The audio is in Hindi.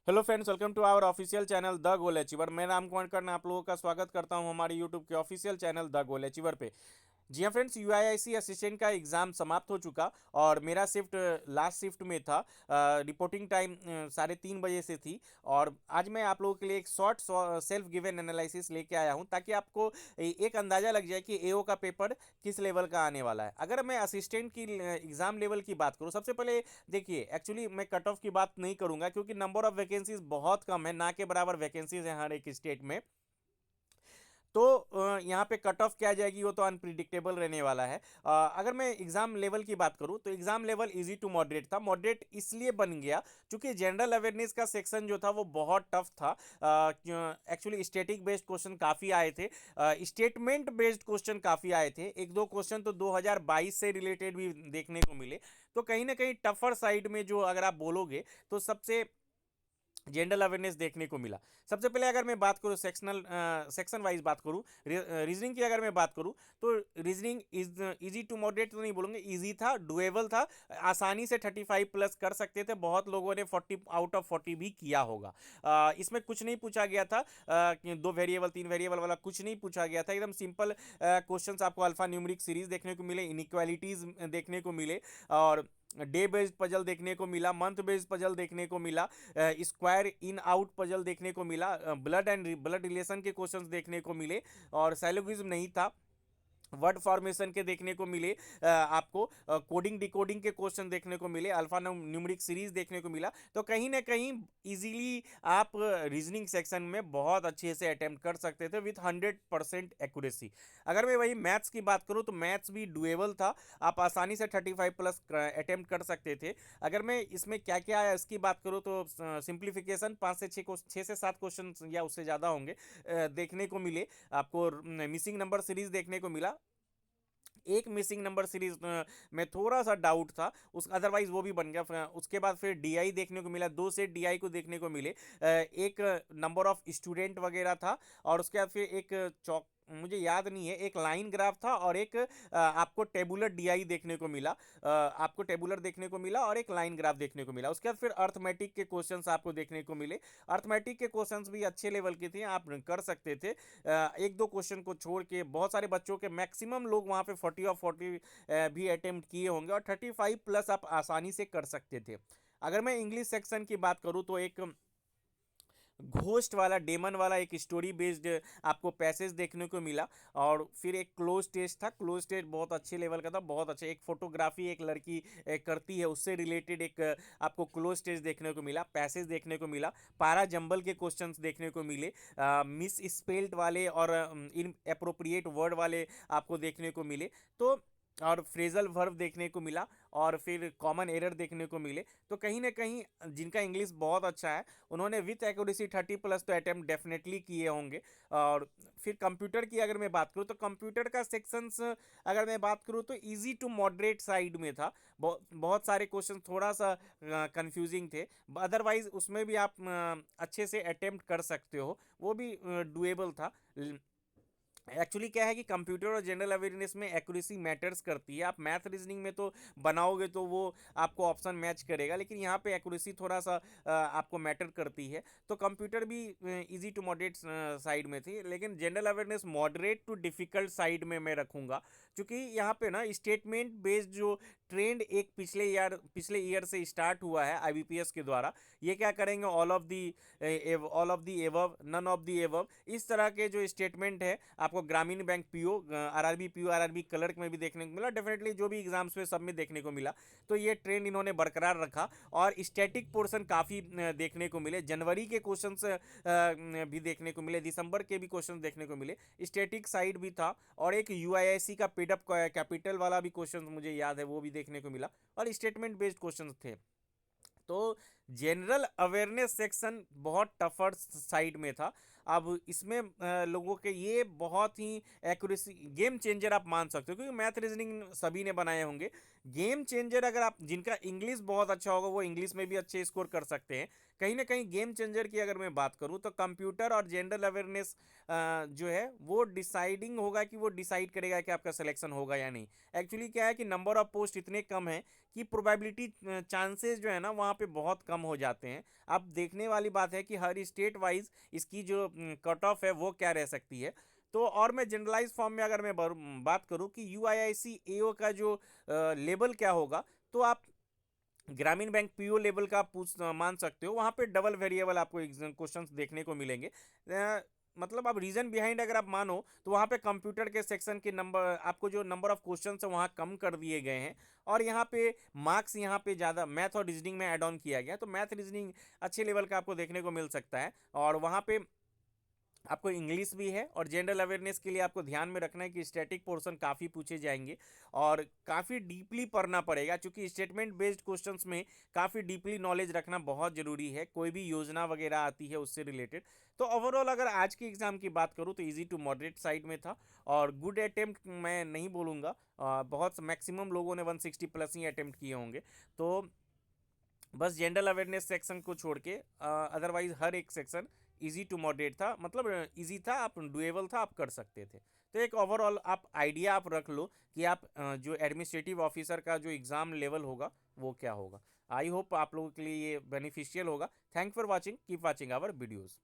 Hello friends, welcome to our official channel the goal achiever. मैं राम कुमार करना आप लोगों का स्वागत करता हूं हमारे यूट्यूब के official channel the goal achiever पे। जी हाँ फ्रेंड्स, यूआईआईसी असिस्टेंट का एग्ज़ाम समाप्त हो चुका और मेरा शिफ्ट लास्ट शिफ्ट में था। रिपोर्टिंग टाइम 3:30 बजे से थी। और आज मैं आप लोगों के लिए एक शॉर्ट सेल्फ गिवन एनालिसिस लेके आया हूँ ताकि आपको एक अंदाज़ा लग जाए कि एओ का पेपर किस लेवल का आने वाला है। अगर मैं असिस्टेंट की एग्ज़ाम लेवल की बात करूँ, सबसे पहले देखिए, एक्चुअली मैं कट ऑफ की बात नहीं करूँगा क्योंकि नंबर ऑफ़ वैकेंसीज बहुत कम है, ना के बराबर वैकेंसीज हैं हर एक स्टेट में। तो यहाँ पे कट ऑफ क्या जाएगी वो तो अनप्रिडिक्टेबल रहने वाला है। अगर मैं एग्जाम लेवल की बात करूँ तो exam level easy to moderate था। मॉडरेट इसलिए बन गया क्योंकि जनरल अवेयरनेस का सेक्शन जो था वो बहुत टफ था। एक्चुअली स्टेटिक बेस्ड क्वेश्चन काफ़ी आए थे, स्टेटमेंट बेस्ड क्वेश्चन काफ़ी आए थे, एक दो क्वेश्चन तो 2022 से रिलेटेड भी देखने को मिले। तो कहीं ना कहीं टफर साइड में जो अगर आप बोलोगे तो सबसे जनरल अवेयरनेस देखने को मिला। सबसे पहले अगर मैं बात करूँ सेक्शन वाइज बात करूँ, रीजनिंग की अगर मैं बात करूँ तो रीजनिंग इजी टू मॉडरेट तो नहीं बोलूँगे, इजी था, डुएबल था। आसानी से 35+ कर सकते थे, बहुत लोगों ने 40 आउट ऑफ 40 भी किया होगा। इसमें कुछ नहीं पूछा गया था, दो वेरिएबल तीन वेरिएबल वाला कुछ नहीं पूछा गया था। एकदम सिंपल क्वेश्चंस आपको अल्फा न्यूमेरिक सीरीज देखने को मिले, इनइक्वालिटीज देखने को मिले, और डे बेस्ड पजल देखने को मिला, मंथ बेस्ड पजल देखने को मिला, स्क्वायर इन आउट पजल देखने को मिला, ब्लड रिलेशन के क्वेश्चंस देखने को मिले, और साइलोगिज्म नहीं था। वर्ड फॉर्मेशन के देखने को मिले, आपको कोडिंग डिकोडिंग के क्वेश्चन देखने को मिले, अल्फा न्यूमेरिक सीरीज देखने को मिला। तो कहीं ना कहीं इजीली आप रीजनिंग सेक्शन में बहुत अच्छे से अटेम्प्ट कर सकते थे विथ 100% एक्यूरेसी। अगर मैं वही मैथ्स की बात करूँ तो मैथ्स भी डुएबल था, आप आसानी से 35+ अटेम्प्ट कर सकते थे। अगर मैं इसमें क्या क्या है इसकी बात करूँ तो सिंप्लीफिकेशन 5 से 6 से 7 क्वेश्चन या उससे ज़्यादा होंगे देखने को मिले। आपको मिसिंग नंबर सीरीज देखने को मिला। एक मिसिंग नंबर सीरीज में थोड़ा सा डाउट था, उस अदरवाइज वो भी बन गया। उसके बाद फिर डीआई देखने को मिला, दो से डीआई को देखने को मिले। एक नंबर ऑफ स्टूडेंट वगैरह था, और उसके बाद फिर एक चौक मुझे याद नहीं है, एक लाइन ग्राफ था, और एक आपको टेबुलर डीआई देखने को मिला। आपको टेबुलर देखने को मिला और एक लाइन ग्राफ देखने को मिला। उसके बाद फिर अर्थमेटिक के क्वेश्चंस आपको देखने को मिले। अर्थमेटिक के क्वेश्चंस भी अच्छे लेवल के थे, आप कर सकते थे। एक दो क्वेश्चन को छोड़ के बहुत सारे बच्चों के, मैक्सिमम लोग वहाँ पे 40 और 40 भी अटेम्प्ट किए होंगे, और 35+ आप आसानी से कर सकते थे। अगर मैं इंग्लिश सेक्शन की बात करूँ तो एक घोस्ट वाला, डेमन वाला एक स्टोरी बेस्ड आपको पैसेज देखने को मिला, और फिर एक क्लोज टेस्ट था। क्लोज टेस्ट बहुत अच्छे लेवल का था, बहुत अच्छा। एक फोटोग्राफी एक लड़की करती है, उससे रिलेटेड एक आपको क्लोज टेस्ट देखने को मिला, पैसेज देखने को मिला। पारा जंबल के क्वेश्चंस देखने को मिले, मिस स्पेल्ट वाले और इन अप्रोप्रिएट वर्ड वाले आपको देखने को मिले। तो और फ्रेजल वर्ब देखने को मिला, और फिर कॉमन एरर देखने को मिले। तो कहीं ना कहीं जिनका इंग्लिश बहुत अच्छा है उन्होंने विथ एक्यूरेसी 30+ तो अटैम्प्ट डेफिनेटली किए होंगे। और फिर कंप्यूटर की अगर मैं बात करूँ तो कंप्यूटर का सेक्शंस अगर मैं बात करूँ तो इजी टू मॉडरेट साइड में था। बहुत सारे क्वेश्चन थोड़ा सा कंफ्यूजिंग थे, अदरवाइज उसमें भी आप अच्छे से अटेम्प्ट कर सकते हो, वो भी डुएबल था। एक्चुअली क्या है कि कंप्यूटर और जनरल अवेयरनेस में एक्यूरेसी मैटर्स करती है। आप मैथ रीजनिंग में तो बनाओगे तो वो आपको ऑप्शन मैच करेगा, लेकिन यहाँ पे एक्यूरेसी थोड़ा सा आपको मैटर करती है। तो कंप्यूटर भी इजी टू मॉडरेट साइड में थी, लेकिन general awareness moderate to difficult side में मैं रखूँगा, क्योंकि यहाँ पे ना स्टेटमेंट बेस्ड जो ट्रेंड एक पिछले ईयर से स्टार्ट हुआ है आईबीपीएस के द्वारा, ये क्या करेंगे, all of the above, none of the above, इस तरह के जो स्टेटमेंट है आपको ग्रामीण bank PO, RRB PO, RRB clerk में भी देखने को मिला, डेफिनेटली जो भी एग्जाम्स में सब में देखने को मिला। तो ये ट्रेंड इन्होंने बरकरार रखा, और स्टैटिक पोर्शन काफ़ी देखने को मिले। जनवरी के क्वेश्चन भी देखने को मिले, दिसंबर के भी क्वेश्चन देखने को मिले, स्टैटिक साइड भी था। और एक यूआईएससी का पेडअप कैपिटल वाला भी क्वेश्चन मुझे याद है, वो भी देखने को मिला, और स्टेटमेंट बेस्ड क्वेश्चन थे। तो जनरल अवेयरनेस सेक्शन बहुत टफर साइड में था। अब इसमें लोगों के ये बहुत ही एक्यूरेसी गेम चेंजर आप मान सकते हो, क्योंकि मैथ रीजनिंग सभी ने बनाए होंगे। गेम चेंजर अगर आप, जिनका इंग्लिश बहुत अच्छा होगा वो इंग्लिश में भी अच्छे स्कोर कर सकते हैं। कहीं ना कहीं गेम चेंजर की अगर मैं बात करूं तो कंप्यूटर और जनरल अवेयरनेस जो है वो डिसाइडिंग होगा, कि वो डिसाइड करेगा कि आपका सिलेक्शन होगा या नहीं। एक्चुअली क्या है कि नंबर ऑफ पोस्ट इतने कम है कि प्रोबेबिलिटी चांसेस जो है ना वहाँ पे बहुत कम हो जाते हैं। अब देखने वाली बात है कि हर स्टेट वाइज इसकी जो कट ऑफ है वो क्या रह सकती है। तो और मैं जनरलाइज फॉर्म में अगर मैं बात करूं कि यूआईआईसी एओ का जो लेवल क्या होगा, तो आप ग्रामीण बैंक पीओ लेवल का पूछ मान सकते हो। वहाँ पे डबल वेरिएबल आपको क्वेश्चंस देखने को मिलेंगे। मतलब अब रीजन बिहाइंड अगर आप मानो तो वहाँ पे कंप्यूटर के सेक्शन के नंबर, आपको जो नंबर ऑफ क्वेश्चन है वहाँ कम कर दिए गए हैं, और यहाँ पे मार्क्स यहाँ पे ज़्यादा मैथ और रीजनिंग में ऐड ऑन किया गया, तो मैथ रीजनिंग अच्छे लेवल का आपको देखने को मिल सकता है। और वहाँ पे आपको इंग्लिश भी है, और जनरल अवेयरनेस के लिए आपको ध्यान में रखना है कि स्टैटिक पोर्शन काफ़ी पूछे जाएंगे और काफ़ी डीपली पढ़ना पड़ेगा, क्योंकि स्टेटमेंट बेस्ड क्वेश्चंस में काफ़ी डीपली नॉलेज रखना बहुत ज़रूरी है। कोई भी योजना वगैरह आती है उससे रिलेटेड। तो ओवरऑल अगर आज के एग्ज़ाम की बात करूँ तो इजी टू मॉडरेट साइड में था, और गुड अटेम्प्ट मैं नहीं बोलूँगा। बहुत मैक्सिमम लोगों ने 160 प्लस ही अटेम्प्ट किए होंगे। तो बस जनरल अवेयरनेस सेक्शन को छोड़ के अदरवाइज हर एक सेक्शन इजी टू मॉडरेट था, मतलब इजी था, आप डुएबल था, आप कर सकते थे। तो एक ओवरऑल आप आइडिया आप रख लो कि आप जो एडमिनिस्ट्रेटिव ऑफिसर का जो एग्ज़ाम लेवल होगा वो क्या होगा। आई होप आप लोगों के लिए ये बेनिफिशियल होगा। Thank for watching, keep watching our videos.